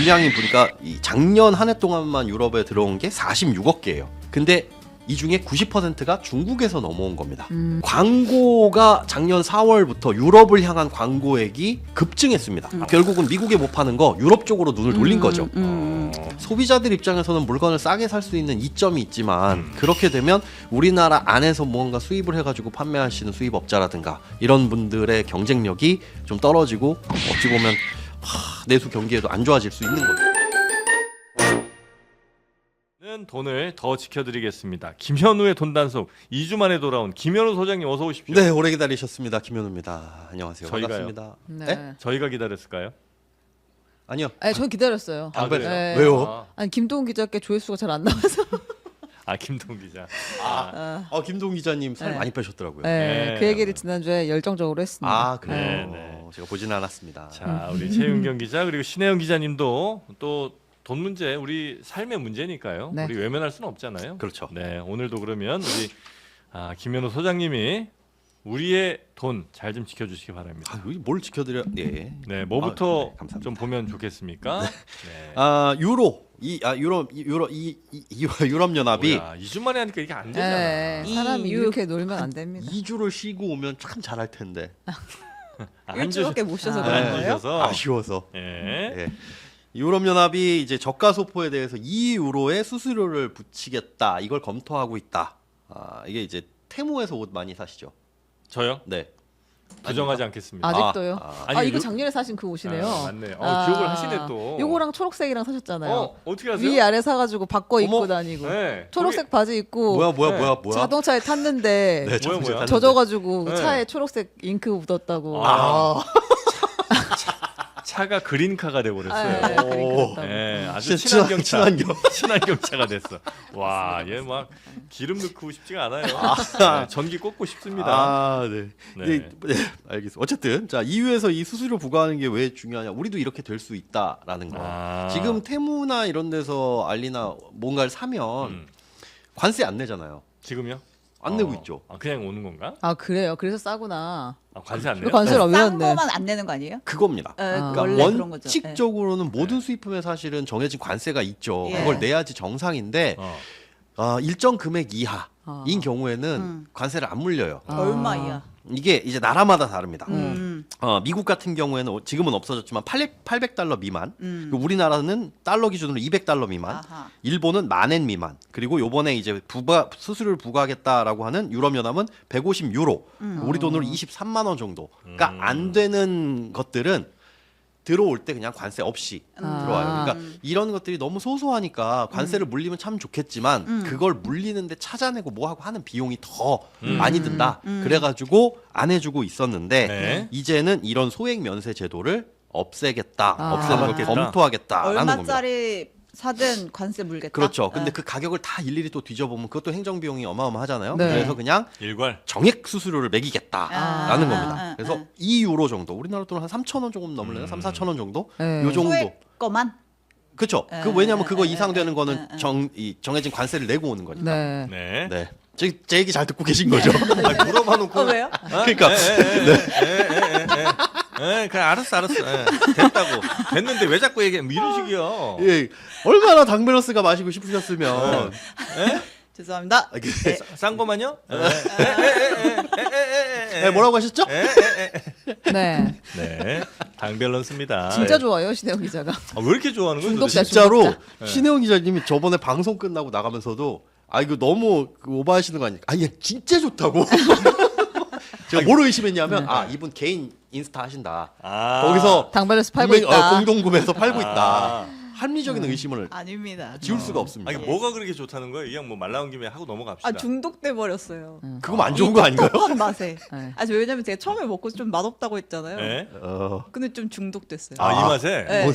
물량이 보니까 이 작년 한 해 동안만 유럽에 들어온 게 46억 개예요. 근데 이 중에 90%가 중국에서 넘어온 겁니다. 광고가 작년 4월부터 유럽을 향한 광고액이 급증했습니다. 결국은 미국에 못 파는 거 유럽 쪽으로 눈을 돌린 거죠. 소비자들 입장에서는 물건을 싸게 살 수 있는 이점이 있지만 그렇게 되면 우리나라 안에서 무언가 수입을 해가지고 판매하시는 수입업자라든가 이런 분들의 경쟁력이 좀 떨어지고 어찌 보면 내수 경기에도 안 좋아질 수 있는 거죠. 돈을 더 지켜드리겠습니다. 김현우의 돈 단속 2주 만에 돌아온 김현우 소장님 어서 오십시오. 네, 오래 기다리셨습니다. 김현우입니다. 안녕하세요. 저희가요? 반갑습니다. 네. 저희가 기다렸을까요? 아니요. 아니, 전 기다렸어요. 그래요? 네. 왜요? 아니 김동훈 기자께 조회수가 잘 안 나와서. 김동 기자. 김동 기자님 살 네. 많이 빼셨더라고요. 네, 네. 그 얘기를 지난주에 열정적으로 했습니다. 그래요. 네. 제가 보지는 않았습니다. 자, 우리 최윤경 기자 그리고 신혜영 기자님도 또 돈 문제 우리 삶의 문제니까요. 네. 우리 외면할 수는 없잖아요. 그렇죠. 네, 오늘도 그러면 우리 김현우 소장님이 우리의 돈 잘 좀 지켜주시기 바랍니다. 뭘 지켜드려? 네. 네, 뭐부터 네, 감사합니다. 좀 보면 좋겠습니까? 네. 유럽 유럽 연합이 뭐야, 2주 만에 하니까 이게 안 되잖아. 네, 사람이 EU. 이렇게 놀면 안 됩니다. 2주를 쉬고 오면 참 잘할 텐데 한 주- 일주일밖에 못 쉬어서 아, 그런 안 거예요? 주셔서. 아쉬워서. 예. 네. 유럽 연합이 이제 저가 소포에 대해서 2유로의 수수료를 붙이겠다. 이걸 검토하고 있다. 이게 이제 테무에서 옷 많이 사시죠? 저요? 네. 부정하지 않겠습니다. 아직도요? 아니, 이거 요- 작년에 사신 그 옷이네요. 맞네. 기억을 하시네 또. 요거랑 초록색이랑 사셨잖아요. 어떻게 하세요? 위 아래 사가지고 바꿔 입고 어머. 다니고. 네. 초록색 바지 입고 뭐야? 자동차에 탔는데 네, 뭐야? 탔는데. 젖어가지고 네. 차에 초록색 잉크 묻었다고. 차가 그린카가 돼버렸어요. 네, 그러니까 네, 아주 친한- 친한 경차. 친한 경. 친한 경차가 됐어. 와, 얘 막 기름 넣고 싶지가 않아요. 네, 전기 꽂고 싶습니다. 네. 네. 네, 알겠습니다. 어쨌든 자 EU에서 이 수수료 부과하는 게 왜 중요하냐? 우리도 이렇게 될 수 있다라는 거. 지금 테무나 이런 데서 알리나 뭔가를 사면 관세 안 내잖아요. 지금요? 안 내고 있죠. 그냥 오는 건가? 그래요? 그래서 싸구나. 관세 안 왜 내요? 관세를 안 싼 내는데? 거만 안 내는 거 아니에요? 그겁니다. 그러니까 그러니까 원래 그런 거죠. 원칙적으로는 모든 수입품에 사실은 정해진 관세가 있죠. 예. 그걸 내야지 정상인데 일정 금액 이하인 경우에는 관세를 안 물려요. 얼마야? 이게 이제 나라마다 다릅니다. 음. 미국 같은 경우에는 지금은 없어졌지만 800달러 미만, 그리고 음. 우리나라는 달러 기준으로 200달러 미만, 아하. 일본은 10,000엔 미만, 그리고 요번에 이제 수수료를 부과하겠다라고 하는 유럽연합은 150유로, 우리 돈으로 23만 원 정도가 안 되는 것들은 들어올 때 그냥 관세 없이 들어와요. 그러니까 이런 것들이 너무 소소하니까 관세를 물리면 참 좋겠지만 그걸 물리는데 찾아내고 뭐하고 하는 비용이 더 많이 든다. 그래가지고 안 해주고 있었는데 네. 이제는 이런 소액 면세 제도를 없애겠다, 없애는 걸 잡아먹겠다. 검토하겠다라는 겁니다. 얼마짜리 사든 관세 물겠다. 그렇죠. 근데 네. 그 가격을 다 일일이 또 뒤져보면 그것도 행정 비용이 어마어마하잖아요. 네. 그래서 그냥 일괄. 정액 수수료를 매기겠다라는 겁니다. 아, 그래서 2유로 정도, 우리나라 돈은 한 3,000원 조금 넘을래요? 3, 4,000원 정도? 네. 요 정도. 소액 거만. 그렇죠. 에, 그 왜냐하면 그거 에, 이상 에, 되는 에, 거는 에. 정해진 관세를 내고 오는 거니까. 네. 네. 네. 제 얘기 잘 듣고 계신 거죠? 물어봐 놓고. 왜요? 그러니까 그래 알았어. 됐다고. 됐는데 왜 자꾸 얘기해? 뭐 이런 식이요. 예, 얼마나 당메러스가 마시고 싶으셨으면 죄송합니다. 아, 싼 거만요? 뭐라고 하셨죠? 네. 네. 당 밸런스입니다. 진짜 좋아요, 신혜영 기자가. 왜 이렇게 좋아하는 거예요? 중독자, 도대체? 진짜로 중독자. 신혜원 기자님이 저번에 방송 끝나고 나가면서도 이거 너무 오버하시는 거 아니까? 아니 진짜 좋다고. 제가 뭘 의심했냐면 이분 개인 인스타 하신다. 거기서 당발레스 팔고 분명히, 있다. 공동구매해서 팔고 있다. 합리적인 의심을 아닙니다. 지울 수가 없습니다. 아니 뭐가 그렇게 좋다는 거예요? 그냥 뭐 말 나온 김에 하고 넘어갑시다. 중독돼 버렸어요. 그거 안 좋은 거 아닌가요? 한 맛에. 네. 저 왜냐면 제가 처음에 먹고 좀 맛없다고 했잖아요. 네? 근데 좀 중독됐어요. 이 맛에. 네. 뭐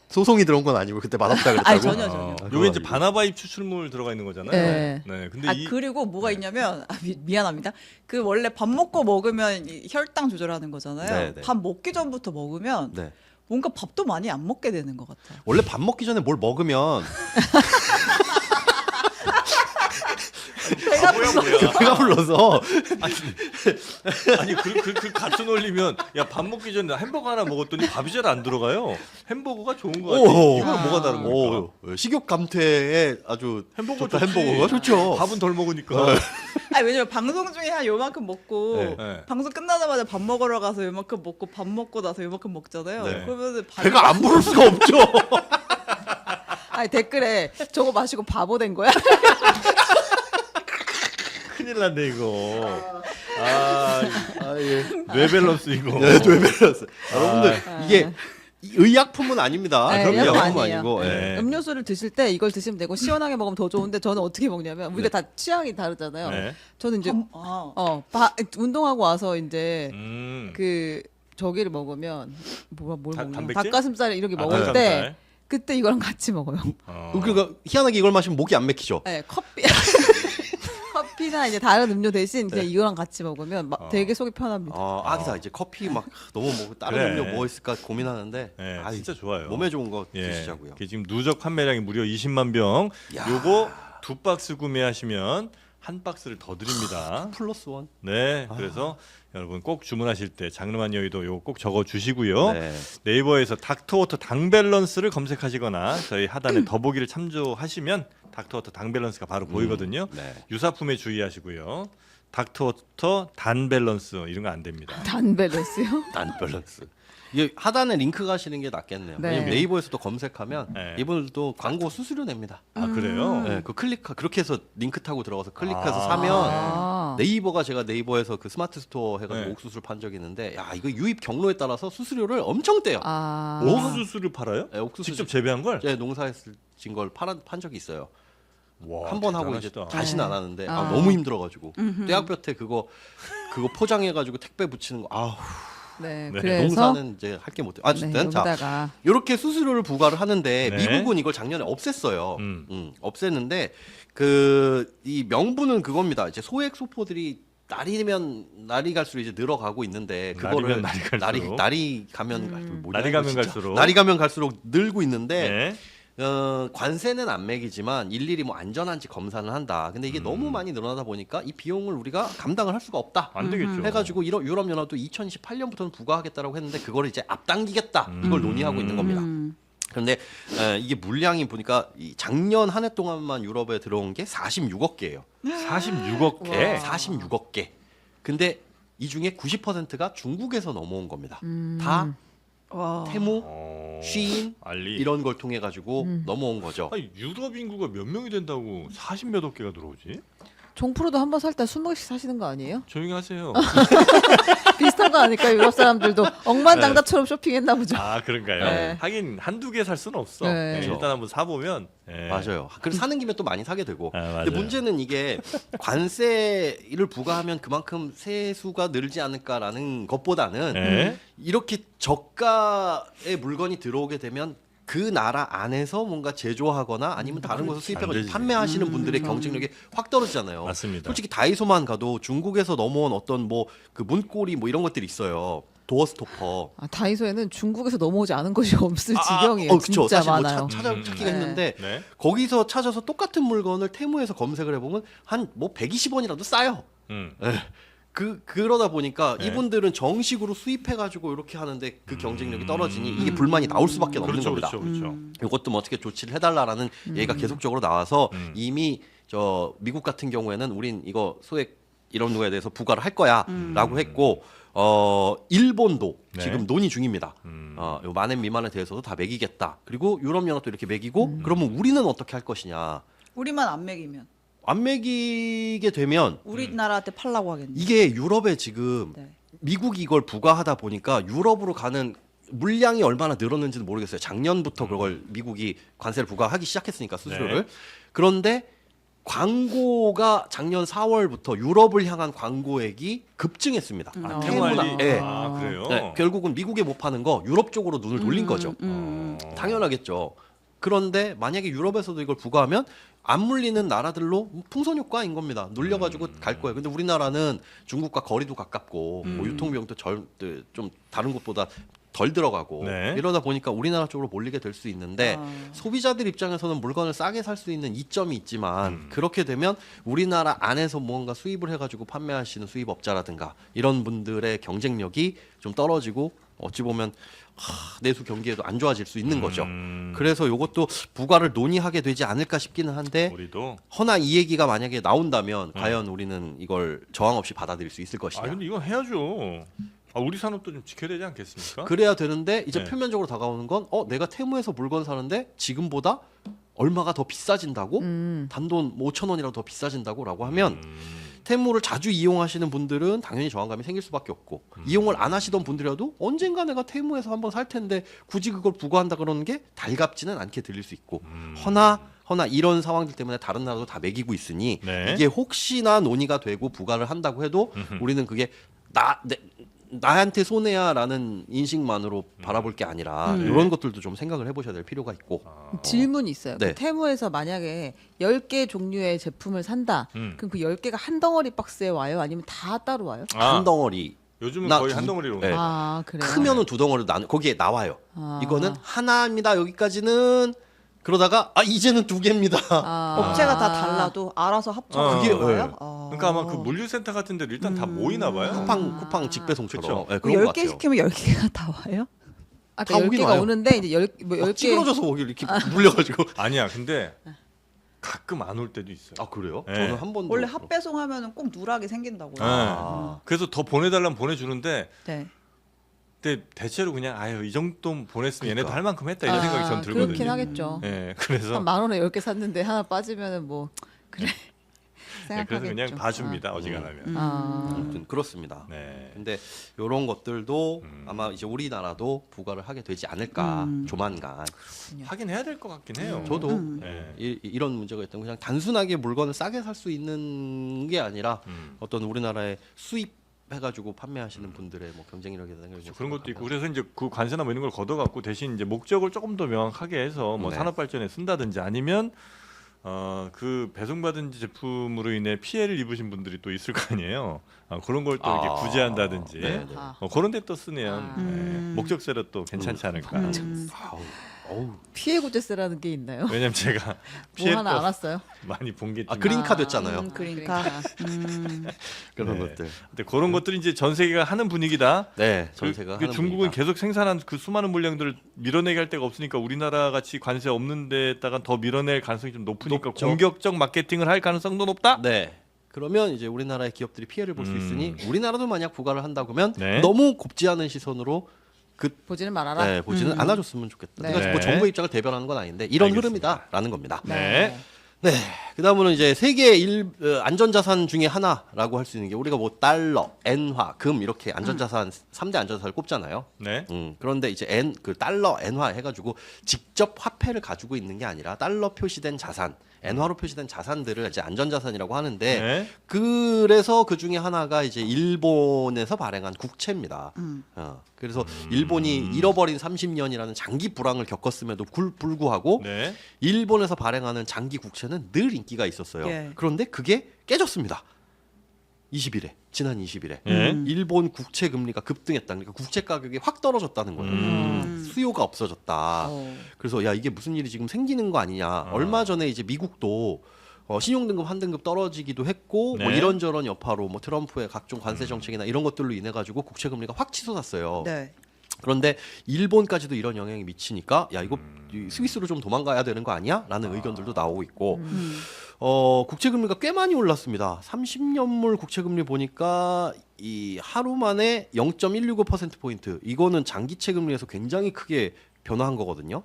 소송이 들어온 건 아니고 그때 맛없다 그랬다고. 아니 전혀. 요게 이제 바나바잎 추출물 들어가 있는 거잖아요. 네. 네. 근데 그리고 뭐가 있냐면 미안합니다. 그 원래 밥 먹고 먹으면 이 혈당 조절하는 거잖아요. 네, 네. 밥 먹기 전부터 먹으면 네. 뭔가 밥도 많이 안 먹게 되는 것 같아요. 원래 밥 먹기 전에 뭘 먹으면 뭐야? 배가 불러서 아니 그 같은 올리면 야 밥 먹기 전에 햄버거 하나 먹었더니 밥이 잘 안 들어가요. 햄버거가 좋은 거 같아. 오. 이거 뭐가 다른 겁니까? 식욕 감퇴에 아주 햄버거 좋다. 좋지. 햄버거가 좋죠. 밥은 덜 먹으니까. 아니 왜냐면 방송 중에 한 요만큼 먹고 네. 네. 방송 끝나자마자 밥 먹으러 가서 요만큼 먹고 밥 먹고 나서 요만큼 먹잖아요. 네. 그러면은 배가 안 부를 수가 없죠. 아니 댓글에 저거 마시고 바보 된 거야? 큰일 났네 이거. 아, 예. 뇌 밸런스 이거. 네, 뇌밸런스. 여러분들 이게 의약품은 아닙니다. 네, 그럼 의약품 의약품은 아니에요. 아니고. 예. 네. 음료수를 드실 때 이걸 드시면 되고 시원하게 먹으면 더 좋은데 저는 어떻게 먹냐면 우리가 다 취향이 다르잖아요. 네. 저는 이제 아, 운동하고 와서 이제 음. 그 저기를 먹으면 뭘 먹냐? 단백질? 닭가슴살 이렇게 아, 먹을 닭가슴살. 때 그때 이거랑 같이 먹어요. 그러니까 희한하게 이걸 마시면 목이 안 막히죠. 네, 커피나 이제 다른 음료 대신 그냥 이거랑 같이 먹으면 되게 속이 편합니다. 아기사 이제 커피 막 너무 뭐 다른 그래. 음료 뭐 있을까 고민하는데 네, 아, 진짜 좋아요. 몸에 좋은 거 예. 드시자고요. 이게 지금 누적 판매량이 무려 20만 병. 야. 요거 2박스 구매하시면 한 박스를 더 드립니다. 플러스 원. 네, 그래서 여러분 꼭 주문하실 때 장르만 여의도 요거 꼭 적어 주시고요. 네. 네이버에서 닥터워터 당밸런스를 검색하시거나 저희 하단에 더보기를 참조하시면 닥터워터 당밸런스가 바로 보이거든요. 네. 유사품에 주의하시고요. 닥터워터 단밸런스 이런 거 안 됩니다. 단 밸런스요? 단 밸런스. 이게 하단에 링크 가시는 게 낫겠네요. 네. 왜냐면 네이버에서도 검색하면 네. 이분들도 광고 수수료 냅니다. 아 그래요? 네, 그 그렇게 해서 링크 타고 들어가서 클릭해서 아. 사면 아. 네이버가 제가 네이버에서 그 스마트 스토어 해가지고 네. 옥수수를 판 적이 있는데 야 이거 유입 경로에 따라서 수수료를 엄청 떼요. 아. 옥수수를 팔아요? 네, 옥수수 직접 재배한 걸? 제 농사했을 걸 판 적이 있어요. 와, 한 번 하고 이제 대단하시다. 다시는 안 네. 하는데 아. 너무 힘들어가지고 떼약볕에 그거 포장해가지고 택배 붙이는 거 네, 네, 그래서 농사는 이제 할 게 못해. 어쨌든 자 여기다가 이렇게 수수료를 부과를 하는데 네. 미국은 이걸 작년에 없앴어요. 음. 없앴는데 이 명분은 그겁니다. 이제 소액 소포들이 날이 갈수록 이제 늘어가고 있는데 그거를 날이면 날이 갈수록. 날이 가면 뭐냐, 날이 가면 진짜. 갈수록. 날이 가면 갈수록 늘고 있는데 네. 관세는 안 매기지만 일일이 뭐 안전한지 검사는 한다. 근데 이게 너무 많이 늘어나다 보니까 이 비용을 우리가 감당을 할 수가 없다. 안 되겠죠. 해가지고 유럽 연합도 2018년부터는 부과하겠다라고 했는데 그걸 이제 앞당기겠다. 이걸 논의하고 있는 겁니다. 그런데 이게 물량이 보니까 작년 한 해 동안만 유럽에 들어온 게 46억 개예요. 46억 개. 46억 개. 근데 이 중에 90%가 중국에서 넘어온 겁니다. 다 와. 테무, 어, 쉬인 알리. 이런 걸 통해 가지고 넘어온 거죠. 아니, 유럽 인구가 몇 명이 된다고 40몇억 개가 들어오지? 종프로도 한 번 살 때 20개씩 사시는 거 아니에요? 조용히 하세요. 비슷한 거 아닐까요? 유럽 사람들도 억만장자처럼 쇼핑했나 보죠. 아 그런가요? 네. 하긴 한두 개 살 수는 없어. 네. 네, 일단 한번 사보면. 네. 맞아요. 그래서 사는 김에 또 많이 사게 되고. 아, 맞아요. 근데 문제는 이게 관세를 부과하면 그만큼 세수가 늘지 않을까라는 것보다는 네. 이렇게 저가의 물건이 들어오게 되면 그 나라 안에서 뭔가 제조하거나 아니면 다른 곳에서 안 수입해서 되지. 판매하시는 분들의 경쟁력이 확 떨어지잖아요. 맞습니다. 솔직히 다이소만 가도 중국에서 넘어온 어떤 뭐 그 문고리 뭐 이런 것들이 있어요. 도어 스토퍼. 다이소에는 중국에서 넘어오지 않은 것이 없을 지경이에요. 그쵸. 진짜 사실 많아요. 뭐 찾기가 네. 했는데 네. 거기서 찾아서 똑같은 물건을 테무에서 검색을 해보면 한 뭐 120원이라도 싸요. 예. 그러다 보니까 네. 이분들은 정식으로 수입해가지고 이렇게 하는데 그 경쟁력이 떨어지니 이게 불만이 나올 수밖에 없는 그렇죠, 겁니다. 그렇죠, 그렇죠. 이것도 뭐 어떻게 조치를 해달라라는 얘기가 계속적으로 나와서 이미 저 미국 같은 경우에는 우린 이거 소액 이런 거에 대해서 부과를 할 거야라고 했고 일본도 네. 지금 논의 중입니다. 요 만엔 미만에 대해서도 다 매기겠다. 그리고 유럽 연합도 이렇게 매기고 그러면 우리는 어떻게 할 것이냐? 우리만 안 먹이면 안 매기게 되면 우리나라한테 팔라고 하겠네. 이게 유럽에 지금 네. 미국이 이걸 부과하다 보니까 유럽으로 가는 물량이 얼마나 늘었는지는 모르겠어요. 작년부터 그걸 미국이 관세를 부과하기 시작했으니까 수수료를. 네. 그런데 광고가 작년 4월부터 유럽을 향한 광고액이 급증했습니다. 아, 테무나. 테무알리. 예. 아 그래요? 네, 결국은 미국에 못 파는 거 유럽 쪽으로 눈을 돌린 거죠. 당연하겠죠. 그런데 만약에 유럽에서도 이걸 부과하면 안 물리는 나라들로 풍선 효과인 겁니다. 눌려가지고 갈 거예요. 근데 우리나라는 중국과 거리도 가깝고 뭐 유통 비용도 좀 다른 곳보다 덜 들어가고 네. 이러다 보니까 우리나라 쪽으로 몰리게 될 수 있는데 소비자들 입장에서는 물건을 싸게 살 수 있는 이점이 있지만 그렇게 되면 우리나라 안에서 무언가 수입을 해가지고 판매하시는 수입업자라든가 이런 분들의 경쟁력이 좀 떨어지고 어찌 보면 내수 경기에도 안 좋아질 수 있는 거죠. 그래서 이것도 부과를 논의하게 되지 않을까 싶기는 한데 우리도 허나 이 얘기가 만약에 나온다면 과연 우리는 이걸 저항 없이 받아들일 수 있을 것이냐. 근데 이건 해야죠. 우리 산업도 좀 지켜야 되지 않겠습니까? 그래야 되는데 이제 네. 표면적으로 다가오는 건 내가 테무에서 물건 사는데 지금보다 얼마가 더 비싸진다고? 단돈 5천 원이라도 더 비싸진다고라고 하면 테무를 자주 이용하시는 분들은 당연히 저항감이 생길 수밖에 없고 이용을 안 하시던 분들이라도 언젠가 내가 테무에서 한번 살 텐데 굳이 그걸 부과한다 그러는 게 달갑지는 않게 들릴 수 있고 허나 이런 상황들 때문에 다른 나라도 다 매기고 있으니 네. 이게 혹시나 논의가 되고 부과를 한다고 해도 우리는 그게 나한테 손해야라는 인식만으로 바라볼 게 아니라 이런 것들도 좀 생각을 해보셔야 될 필요가 있고. 질문이 있어요. 네. 그 테무에서 만약에 10개 종류의 제품을 산다. 그럼 그 10개가 한 덩어리 박스에 와요? 아니면 다 따로 와요? 한 덩어리 요즘은 나 거의 두- 한 덩어리로 네. 그래요? 크면은 두 덩어리로 거기에 나와요. 아. 이거는 하나입니다. 여기까지는 그러다가 이제는 두 개입니다. 업체가 다 달라도 알아서 합쳐서 그게- 거예요? 그러니까 아마 그 물류센터 같은 데로 일단 다 모이나 봐요. 쿠팡 직배송처럼. 그쵸. 네, 그 그런 것 10개 같아요. 시키면 10개가 다 와요? 아까 다 오긴 10개가 와요. 오는데 이제 10개 찌그러져서 오길 이렇게 물려가지고. 아니야. 근데 가끔 안 올 때도 있어요. 아 그래요? 네. 저는 한 번도 원래 합배송하면 꼭 누락이 생긴다고요. 네. 그래서 더 보내달라면 보내주는데 네. 근데 대체로 그냥 이 정도 보냈으면 얘네도 그러니까. 할 만큼 했다 이런 생각이 전 들거든요. 그렇긴 하겠죠. 네, 그래서 한 만 원에 10개 샀는데 하나 빠지면은 뭐 그래. 네, 그래서 그냥 생각하겠죠. 봐줍니다. 어지간하면. 아무튼 그렇습니다. 네. 근데 이런 것들도 아마 이제 우리나라도 부과를 하게 되지 않을까 조만간. 하긴 해야 될 것 같긴 해요. 저도 네. 이런 문제가 있다면 그냥 단순하게 물건을 싸게 살 수 있는 게 아니라 어떤 우리나라의 수입 해가지고 판매하시는 분들의 뭐 경쟁력에 대한 그런 것도 있고 그래서 이제 그 관세나 뭐 이런 걸 걷어갖고 대신 이제 목적을 조금 더 명확하게 해서 뭐 네. 산업 발전에 쓴다든지 아니면 그 배송받은 제품으로 인해 피해를 입으신 분들이 또 있을 거 아니에요. 그런 걸 또 이렇게 구제한다든지 네, 네. 그런 데 또 쓰면 아. 목적세로 또 괜찮지 않을까. 어우. 피해 구제세라는 게 있나요? 왜냐면 제가 뭐 피해 하나 알았어요? 많이 본 게 그린카드 했잖아요. 그러니까 그런 네. 것들. 근데 그런 것들이 이제 전 세계가 하는 분위기다. 네, 전세가 하는 중국은 분위기다. 계속 생산한 그 수많은 물량들을 밀어내게 할 데가 없으니까 우리나라 같이 관세 없는 데다가 더 밀어낼 가능성이 좀 높으니까 높죠. 공격적 마케팅을 할 가능성도 높다. 네. 그러면 이제 우리나라의 기업들이 피해를 볼 수 있으니 우리나라도 만약 부과를 한다고 하면 네. 너무 곱지 않은 시선으로 보지는 말아라. 네, 보지는 않아줬으면 좋겠다. 네. 그러니까 뭐 네. 정부의 입장을 대변하는 건 아닌데 이런 알겠습니다. 흐름이다라는 겁니다. 네. 네. 그다음으로는 이제 세계 안전자산 중에 하나라고 할 수 있는 게 우리가 뭐 달러, 엔화, 금 이렇게 안전자산 3대 안전자산을 꼽잖아요. 네. 그런데 이제 그 달러, 엔화 해가지고 직접 화폐를 가지고 있는 게 아니라 달러 표시된 자산, 엔화로 표시된 자산들을 이제 안전자산이라고 하는데 네. 그래서 그 중에 하나가 이제 일본에서 발행한 국채입니다. 그래서 일본이 잃어버린 30년이라는 장기 불황을 겪었음에도 불구하고 네. 일본에서 발행하는 장기 국채는 늘 인기가 있었어요. 예. 그런데 그게 깨졌습니다. 20일에 지난 20일에 예. 일본 국채 금리가 급등했다. 그러니까 국채 가격이 확 떨어졌다는 거예요. 수요가 없어졌다. 그래서 야 이게 무슨 일이 지금 생기는 거 아니냐. 얼마 전에 이제 미국도 신용등급 한 등급 떨어지기도 했고 뭐 네. 이런저런 여파로 뭐 트럼프의 각종 관세 정책이나 이런 것들로 인해 가지고 국채 금리가 확 치솟았어요. 네. 그런데 일본까지도 이런 영향이 미치니까 야 이거 스위스로 좀 도망가야 되는 거 아니야?라는 의견들도 나오고 있고 국채 금리가 꽤 많이 올랐습니다. 30년물 국채 금리 보니까 이 하루 만에 0.165% 포인트. 이거는 장기채 금리에서 굉장히 크게 변화한 거거든요.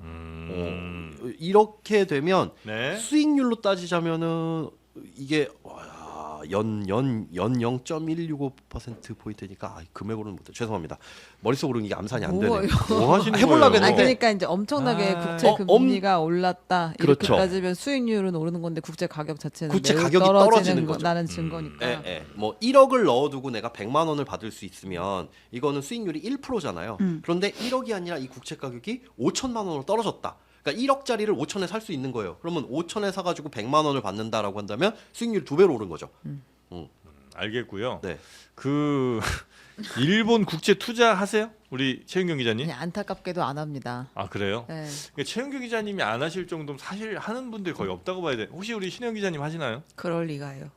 이렇게 되면 네. 수익률로 따지자면은 이게 연 0.165% 포인트니까 금액으로는 못해. 죄송합니다. 머릿속으로 이게 암산이 안 되네요. 뭐 하시는 해보려고 거예요? 아니 했는데 그러니까 이제 엄청나게 아. 국채 금리가 올랐다 이렇게 그렇죠. 따지면 수익률은 오르는 건데 국채 가격 자체는 국채 매우 가격이 떨어지는 거죠. 나는 증거니까. 예, 예. 뭐 1억을 넣어두고 내가 100만 원을 받을 수 있으면 이거는 수익률이 1%잖아요. 그런데 1억이 아니라 이 국채 가격이 5천만 원으로 떨어졌다. 그러니까 1억짜리를 5천에 살 수 있는 거예요. 그러면 5천에 사가지고 100만 원을 받는다라고 한다면 수익률이 2배로 오른 거죠. 알겠고요. 네. 그 일본 국채 투자하세요? 우리 최은경 기자님? 그냥 안타깝게도 안 합니다. 아 그래요? 네. 그러니까 최은경 기자님이 안 하실 정도면 사실 하는 분들이 거의 없다고 봐야 돼. 혹시 우리 신영 기자님 하시나요? 그럴 리가요.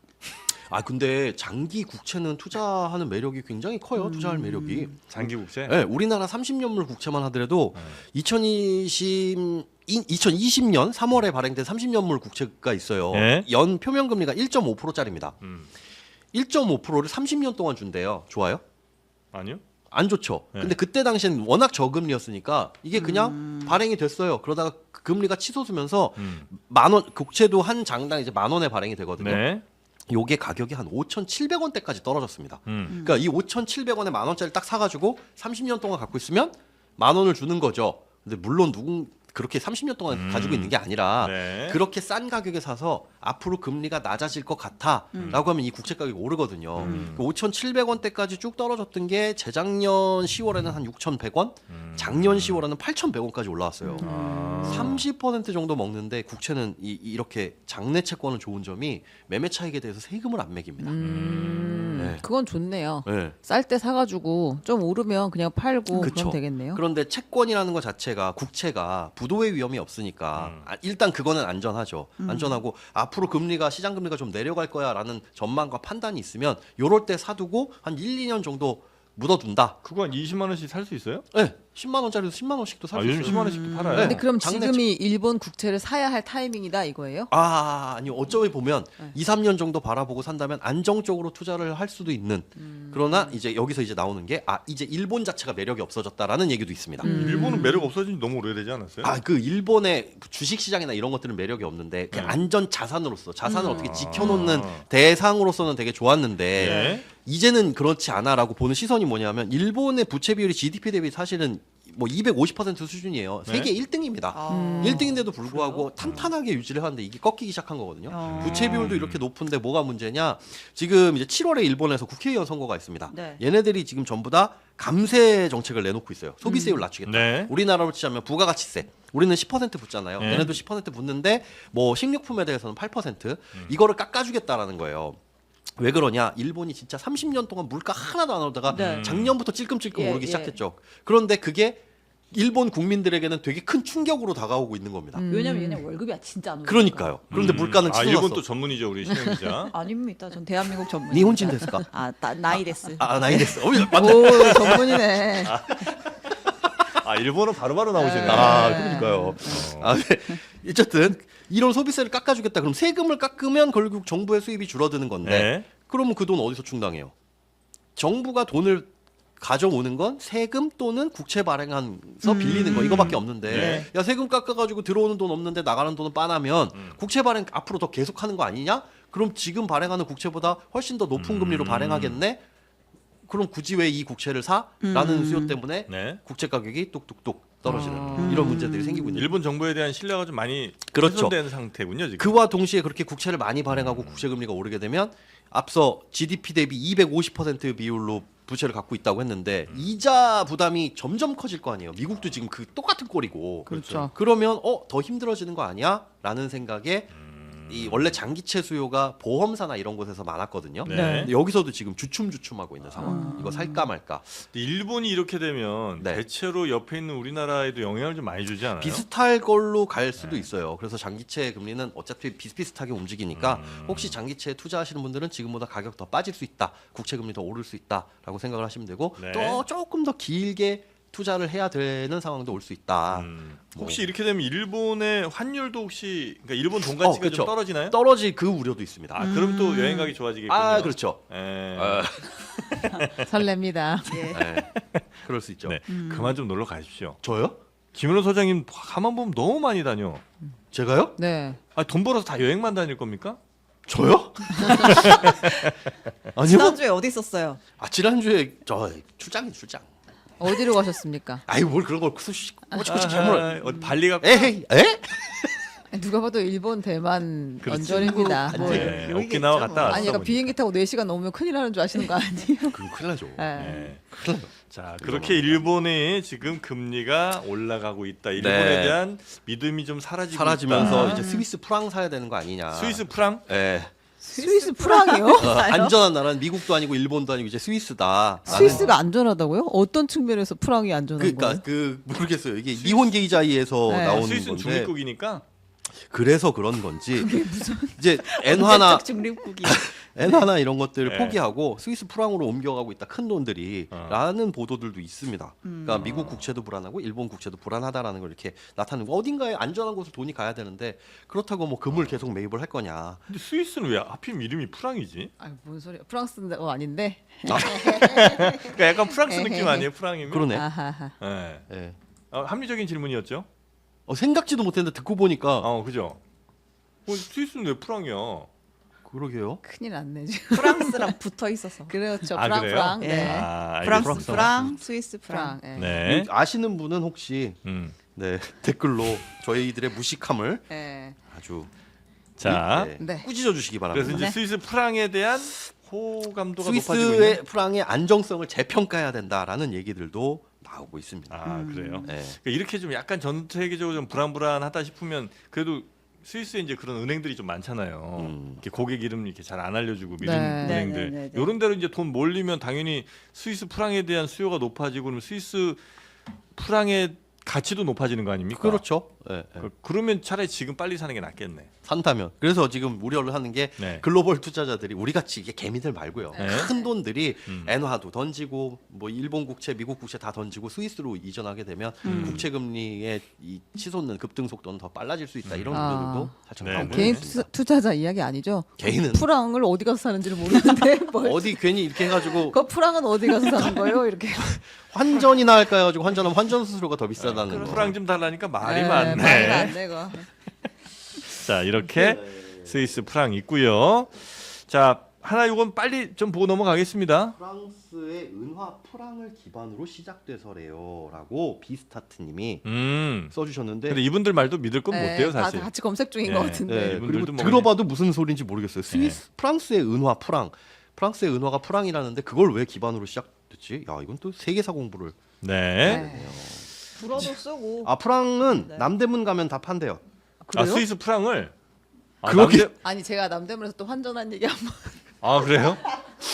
아 근데 장기 국채는 투자하는 매력이 굉장히 커요. 투자할 매력이. 장기 국채? 네, 우리나라 30년물 국채만 하더라도 2020년 3월에 발행된 30년물 국채가 있어요. 네. 연 표면 금리가 1.5%짜리입니다. 음. 1.5%를 30년 동안 준대요. 좋아요? 아니요? 안 좋죠. 네. 근데 그때 당시엔 워낙 저금리였으니까 이게 그냥 발행이 됐어요. 그러다가 그 금리가 치솟으면서 만 원 국채도 한 장당 이제 10,000원에 발행이 되거든요. 네. 요게 가격이 한 5,700원대까지 떨어졌습니다. 음. 그러니까 이 5,700원에 10,000원짜리 딱 사가지고 30년 동안 갖고 있으면 10,000원을 주는 거죠. 근데 물론 그렇게 30년 동안 가지고 있는 게 아니라 네. 그렇게 싼 가격에 사서 앞으로 금리가 낮아질 것 같아라고 하면 이 국채 가격이 오르거든요. 5,700원대까지 쭉 떨어졌던 게 재작년 10월에는 한 6,100원, 작년 10월에는 8,100원까지 올라왔어요. 30% 정도 먹는데 국채는 이렇게 장내 채권은 좋은 점이 매매 차익에 대해서 세금을 안 매깁니다. 네. 그건 좋네요. 네. 쌀 때 사가지고 좀 오르면 그냥 팔고 그쵸. 그럼 되겠네요. 그런데 채권이라는 것 자체가 국채가 부도의 위험이 없으니까 일단 그거는 안전하죠. 안전하고 앞으로 금리가 시장 금리가 좀 내려갈 거야라는 전망과 판단이 있으면 요럴 때 사두고 한 1, 2년 정도 묻어둔다. 그거 한 20만 원씩 살 수 있어요? 네. 10만 원짜리도 10만 원씩도 살 아, 수 요즘 있어요. 10만 원씩도 팔아요. 네. 근데 그럼 장내 지금이 일본 국채를 사야 할 타이밍이다 이거예요? 아니요. 어쩌면 보면 2, 3년 정도 바라보고 산다면 안정적으로 투자를 할 수도 있는. 그러나 이제 여기서 이제 나오는 게 이제 일본 자체가 매력이 없어졌다라는 얘기도 있습니다. 일본은 매력 없어진 지 너무 오래되지 않았어요? 그 일본의 주식 시장이나 이런 것들은 매력이 없는데 그냥 안전 자산으로서 자산을 어떻게 지켜놓는 대상으로서는 되게 좋았는데 네. 이제는 그렇지 않아라고 보는 시선이 뭐냐면 일본의 부채 비율이 GDP 대비 사실은 뭐 250% 수준이에요. 네. 세계 1등입니다. 1등인데도 불구하고 탄탄하게 유지를 하는데 이게 꺾이기 시작한 거거든요. 부채 비율도 이렇게 높은데 뭐가 문제냐? 지금 이제 7월에 일본에서 국회의원 선거가 있습니다. 네. 얘네들이 지금 전부 다 감세 정책을 내놓고 있어요. 소비세율 낮추겠다. 네. 우리나라로 치자면 부가가치세. 우리는 10% 붙잖아요. 네. 얘네도 10% 붙는데 뭐 식료품에 대해서는 8%. 이거를 깎아주겠다라는 거예요. 왜 그러냐? 일본이 진짜 30년 동안 물가 하나도 안 오르다가 네. 작년부터 찔끔찔끔 예, 오르기 예. 시작했죠. 그런데 그게 일본 국민들에게는 되게 큰 충격으로 다가오고 있는 겁니다. 왜냐면 얘네 월급이 진짜 안 오르니까. 그러니까요. 그런데 물가는 아, 치솟았어. 일본 또 전문이죠 우리 신영 기자. 아닙니다. 전 대한민국 전문. 니혼진 데스까? 나이 데스. 나이 됐어. 맞네. 오 전문이네. 아 일본어 바로바로 나오시네. 그러니까요. 네. 어쨌든 이런 소비세를 깎아주겠다. 그럼 세금을 깎으면 결국 정부의 수입이 줄어드는 건데 네. 그러면 그 돈 어디서 충당해요? 정부가 돈을 가져오는 건 세금 또는 국채 발행해서 빌리는 거 이거밖에 없는데 네. 야 세금 깎아가지고 들어오는 돈 없는데 나가는 돈은 빠나면 국채 발행 앞으로 더 계속하는 거 아니냐? 그럼 지금 발행하는 국채보다 훨씬 더 높은 금리로 발행하겠네? 그럼 굳이 왜 이 국채를 사? 라는 수요 때문에 네. 국채 가격이 뚝뚝뚝 떨어지는 이런 문제들이 생기고 있는 일본 정부에 대한 신뢰가 좀 많이 그렇죠. 훼손된 상태군요 지금. 그와 동시에 그렇게 국채를 많이 발행하고 국채 금리가 오르게 되면 앞서 GDP 대비 250% 비율로 부채를 갖고 있다고 했는데 이자 부담이 점점 커질 거 아니에요. 미국도 지금 그 똑같은 꼴이고. 그렇죠. 그러면 더 힘들어지는 거 아니야? 라는 생각에 이 원래 장기채 수요가 보험사나 이런 곳에서 많았거든요. 네. 근데 여기서도 지금 주춤주춤하고 있는 상황. 이거 살까 말까. 근데 일본이 이렇게 되면 네. 대체로 옆에 있는 우리나라에도 영향을 좀 많이 주지 않아요? 비슷할 걸로 갈 수도 있어요. 그래서 장기채 금리는 어차피 비슷비슷하게 움직이니까 혹시 장기채에 투자하시는 분들은 지금보다 가격 더 빠질 수 있다. 국채 금리 더 오를 수 있다라고 생각을 하시면 되고 네. 또 조금 더 길게 투자를 해야 되는 상황도 올 수 있다. 뭐. 혹시 이렇게 되면 일본의 환율도 혹시 그러니까 일본 돈 가치가 그렇죠. 좀 떨어지나요? 떨어질 그 우려도 있습니다. 아, 그럼 또 여행 가기 좋아지겠군요. 그렇죠. 예. 설렙니다. 예. 네. 그럴 수 있죠. 네. 그만 좀 놀러 가십시오. 저요? 김은호 소장님 가만 보면 너무 많이 다녀. 제가요? 네. 돈 벌어서 다 여행만 다닐 겁니까? 저요? 아니요. 지난주에 어디 있었어요? 지난주에 저 출장. 어디로 가셨습니까? 뭘 그런 걸 꼬치꼬치 잘못. 어디 발리 갔고. 에헤이. 에? 누가 봐도 일본, 대만 그렇지. 언저리입니다. 뭐. 네, 여기겠죠, 오키나와 뭐. 갔다 왔어. 아니, 그러니까 보니까. 비행기 타고 4시간 넘으면 큰일 나는 줄 아시는 거 아니에요? 그럼 큰일 나죠. 네. 네. 큰일 나죠. 자, 그렇게 일본의 지금 금리가 올라가고 있다. 일본에 네. 대한 믿음이 좀 사라지고 사라지면서 있다. 이제 스위스 프랑 사야 되는 거 아니냐. 스위스 프랑? 예. 스위스 프랑이요? 안전한 나라는 미국도 아니고 일본도 아니고 이제 스위스다. 스위스가 안전하다고요? 어떤 측면에서 프랑이 안전한 그러니까 거예요? 모르겠어요. 이게 니혼 게이자이에서 네. 나오는 스위스는 건데 중립국이니까 그래서 그런 건지 이제 엔화나 언제적 중립국이. 엔화나 이런 것들을 네. 포기하고 스위스 프랑으로 옮겨가고 있다 큰 돈들이 어. 라는 보도들도 있습니다. 그러니까 미국 국채도 불안하고 일본 국채도 불안하다라는 걸 이렇게 나타내는 거. 어딘가에 안전한 곳으로 돈이 가야 되는데 그렇다고 뭐 금을 계속 매입을 할 거냐. 근데 스위스는 왜 하필 이름이 프랑이지? 아, 뭔 소리야? 프랑스가 아닌데. 그러니까 약간 프랑스 느낌 에헤헤. 아니에요, 프랑이면? 그러네. 아하하. 네. 예. 합리적인 질문이었죠. 생각지도 못했는데 듣고 보니까 그죠. 스위스는 왜 프랑이야? 그러게요. 큰일 났네 지금. 프랑스랑 붙어 있어서. 그렇죠. 아, 프랑 그래요? 프랑. 예. 네. 알겠습니다. 프랑스 프랑, 스위스 프랑. 프랑. 예. 네. 아시는 분은 혹시 네, 댓글로 저희들의 무식함을 예. 아주 자, 네, 네. 꾸짖어 주시기 바랍니다. 그래서 이제 네. 스위스 프랑에 대한 호감도가 높아지고 있는. 스위스의 프랑의 안정성을 재평가해야 된다라는 얘기들도 나오고 있습니다. 아, 그래요. 네. 그러니까 이렇게 좀 약간 전 세계적으로 좀 불안불안하다 싶으면 그래도 스위스에 이제 그런 은행들이 좀 많잖아요. 이렇게 고객 이름 이렇게 잘 안 알려주고 미는 네. 은행들. 네, 네, 네, 네. 이런 데로 이제 돈 몰리면 당연히 스위스 프랑에 대한 수요가 높아지고 그러면 스위스 프랑의 가치도 높아지는 거 아닙니까? 그렇죠. 예, 예. 그러면 차라리 지금 빨리 사는 게 낫겠네. 산다면. 그래서 지금 우려를 하는 게 네. 글로벌 투자자들이 우리 같이 이게 개미들 말고요. 네. 큰 돈들이 음. 엔화도 던지고 뭐 일본 국채, 미국 국채 다 던지고 스위스로 이전하게 되면 국채 금리의 이 치솟는 급등 속도는 더 빨라질 수 있다. 이런 아. 우려들도 살짝 네, 나오고 네. 개인 있습니다. 투자자 이야기 아니죠? 개인은 프랑을 어디 가서 사는지를 모르는데 뭘 어디 괜히 이렇게 해가지고 그 프랑은 어디 가서 사는 거예요? 이렇게 환전이나 할까 해가지고 환전하면 환전 수수료가 더 비싸다는 거. 프랑 좀 달라니까 말이 네, 많네. 말이 안 되고. 자, 이렇게 스위스 프랑 있고요. 자, 하나 이건 빨리 좀 보고 넘어가겠습니다. 프랑스의 은화 프랑을 기반으로 시작돼서래요라고 비스타트님이 써주셨는데 근데 이분들 말도 믿을 건 못 돼요, 다 사실. 같이 검색 중인 네. 것 같은데. 네, 이분들도 그리고 뭐 들어봐도 무슨 소리인지 모르겠어요. 스위스 프랑스의 은화 프랑스의 은화가 프랑이라는데 그걸 왜 기반으로 시작됐지? 야, 이건 또 세계사 공부를. 네. 불어도 쓰고. 아, 프랑은 네. 남대문 가면 다 판대요. 아, 스위스 프랑을 그러게. 아니 제가 남대문에서 또 환전한 얘기 한번. 아, 그래요?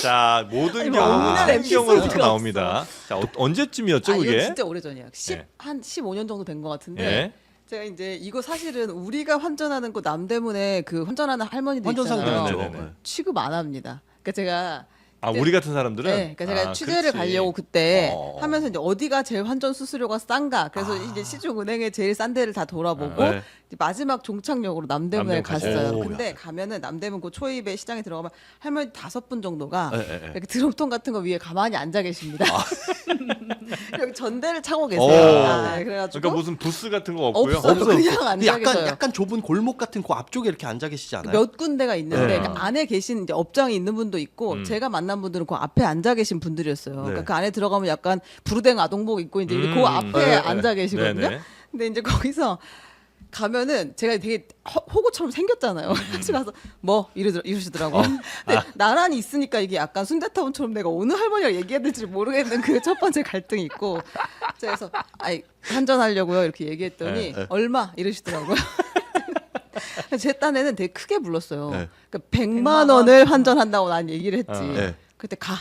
자, 모든 아니, 경우 없는 환경으로부터 에피소드가 나옵니다. 자, 언제쯤이었죠, 아, 이거 그게? 진짜 오래전이에요. 네. 한 15년 정도 된 것 같은데. 예. 제가 이제 이거 사실은 우리가 환전하는 거 남대문에 그 환전하는 할머니들 환전상도 있잖아요. 네, 있죠. 네, 네, 네. 취급 안 합니다. 그러니까 제가 아, 네. 우리 같은 사람들은? 네, 그러니까 제가 아, 취재를 그렇지. 가려고 그때 어. 하면서 이제 어디가 제일 환전 수수료가 싼가. 그래서 이제 시중은행에 제일 싼 데를 다 돌아보고 네. 이제 마지막 종착역으로 남대문에 남대문 가죠. 갔어요. 오, 근데 가면은 남대문 그 초입에 시장에 들어가면 할머니 5분 정도가 네, 네, 네. 이렇게 드럼통 같은 거 위에 가만히 앉아 계십니다. 여기 전대를 차고 계세요. 오. 아, 그래가지고 그러니까 무슨 부스 같은 거 없고요? 없어요. 그냥 앉아 약간 계셔요. 약간 좁은 골목 같은 그 앞쪽에 이렇게 앉아 계시지 않아요? 몇 군데가 있는데 네. 그 안에 계신 이제 업장이 있는 분도 있고 제가 만난 분들은 그 앞에 앉아 계신 분들이었어요. 그러니까 네. 그 안에 들어가면 약간 부르댕 아동복 입고 이제 그 앞에 네, 네. 앉아 계시거든요. 네네. 근데 이제 거기서 가면은 제가 되게 호구처럼 생겼잖아요. 그래서 가서 뭐 이러시더라고. 근데 나란히 있으니까 이게 약간 순대타운처럼 내가 어느 할머니랑 얘기해야 될지 모르겠는 그 첫 번째 갈등이 있고. 그래서 아이 환전하려고요 이렇게 얘기했더니 네. 얼마 이러시더라고요. 제 딴에는 되게 크게 불렀어요. 네. 그러니까 100만 원을 환전한다고 난 얘기를 했지. 네. 그때 가.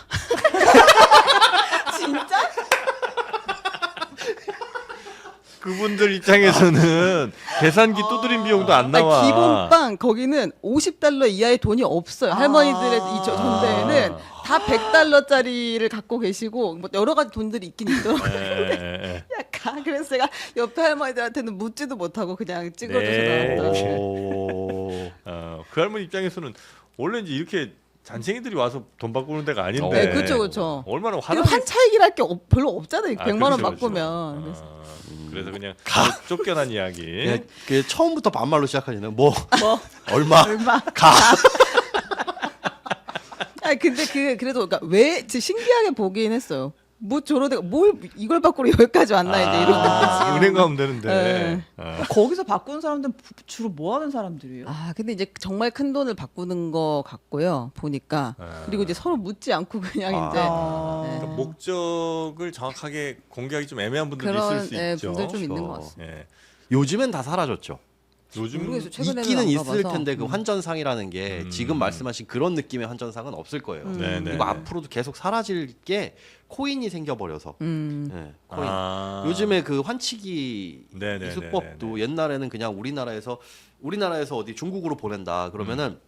진짜? 그분들 입장에서는 계산기 두드린 비용도 안 나와. 아니, 기본빵 거기는 50달러 이하의 돈이 없어요. 할머니들의 이 전대에는 다 100달러짜리를 갖고 계시고 뭐 여러 가지 돈들이 있긴 있더라고요. 예. 약간 그래서 제가 옆에 할머니들한테는 묻지도 못하고 그냥 찍어줘서 네. 나왔다. 오. 그 할머니 입장에서는 원래 이제 이렇게 잔챙이들이 와서 돈 바꾸는 데가 아닌데. 네, 그렇죠, 그렇죠. 얼마나 그리고 화나. 한 차익이랄 게 별로 없잖아요. 100만 원 그렇죠, 바꾸면. 그렇죠. 그래서 그래서 그냥 쫓겨난 이야기. 그냥 그 처음부터 반말로 시작하시는 뭐 뭐 얼마 얼마 가. 아니 근데 그래도 그러니까 왜 신기하게 보긴 했어요. 뭐 저런 데가 뭘 이걸 바꾸러 여기까지 왔나 이제 이런 데. 은행 가면 되는데. 네. 거기서 바꾸는 사람들은 주로 뭐 하는 사람들이에요? 아 근데 이제 정말 큰 돈을 바꾸는 거 같고요. 보니까 그리고 이제 서로 묻지 않고 그냥 이제 그러니까 목적을 정확하게 공개하기 좀 애매한 분들도 그런 있을 수 있죠. 분들 좀 있는 것 그렇죠. 같습니다. 예. 요즘엔 다 사라졌죠. 요즘 모르겠어요. 최근에는 있기는 안 있을 가봐서. 텐데 그 환전상이라는 게 지금 말씀하신 그런 느낌의 환전상은 없을 거예요. 네, 네, 그리고 네. 앞으로도 계속 사라질 게 코인이 생겨버려서. 네, 코인. 아. 요즘에 그 환치기 네, 네, 수법도 네, 네. 옛날에는 그냥 우리나라에서 어디 중국으로 보낸다 그러면은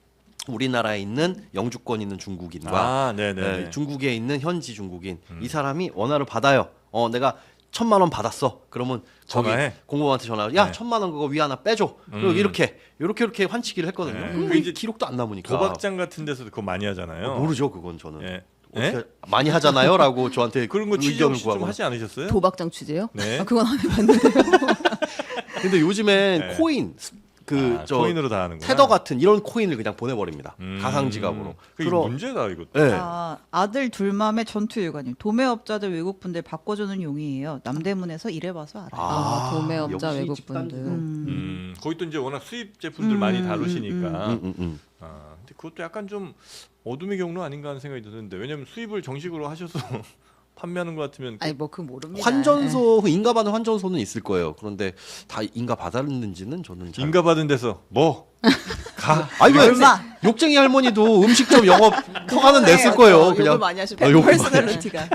우리나라에 있는 영주권 있는 중국인과 아, 네, 네, 네, 네. 중국에 있는 현지 중국인 이 사람이 원화를 받아요. 내가 1,000만 원 받았어. 그러면 거기 전화해? 공무원한테 전화. 야, 네. 1,000만 원 그거 위 하나 빼줘. 그리고 이렇게 환치기를 했거든요. 네. 그럼 그 이제 기록도 안 남으니까. 도박장 같은 데서도 그거 많이 하잖아요. 모르죠, 그건 저는. 예. 어떻게 예? 많이 하잖아요라고 저한테 그런 거 취재 의견을 혹시 좀 구하고. 하지 않으셨어요? 도박장 취재요? 네. 아, 그건 안 해봤는데. 근데 요즘엔 네. 코인 저 코인으로 다 하는구나. 테더 같은 이런 코인을 그냥 보내버립니다. 가상 지갑으로. 그게 그럼- 문제다 이거. 네. 아들 둘맘의 전투 일관님. 도매업자들 외국분들 바꿔주는 용이에요. 남대문에서 일해봐서 알아요. 도매업자 역시 외국분들. 집단지성. 거기 또 이제 워낙 수입 제품들 많이 다루시니까. 근데 그것도 약간 좀 어둠의 경로 아닌가 하는 생각이 드는데 왜냐면 수입을 정식으로 하셔서 판매하는 것 같으면 아니 뭐 그 모릅니다. 환전소 인가 받은 환전소는 있을 거예요. 그런데 다 인가 받았는지는 저는 잘. 인가 받은 데서 뭐 가. 아니 왜 얼마? 욕쟁이 할머니도 음식점 영업 허가는 냈을 거예요. 욕을 그냥 많이 하실 욕을 많이 퍼스널리티가.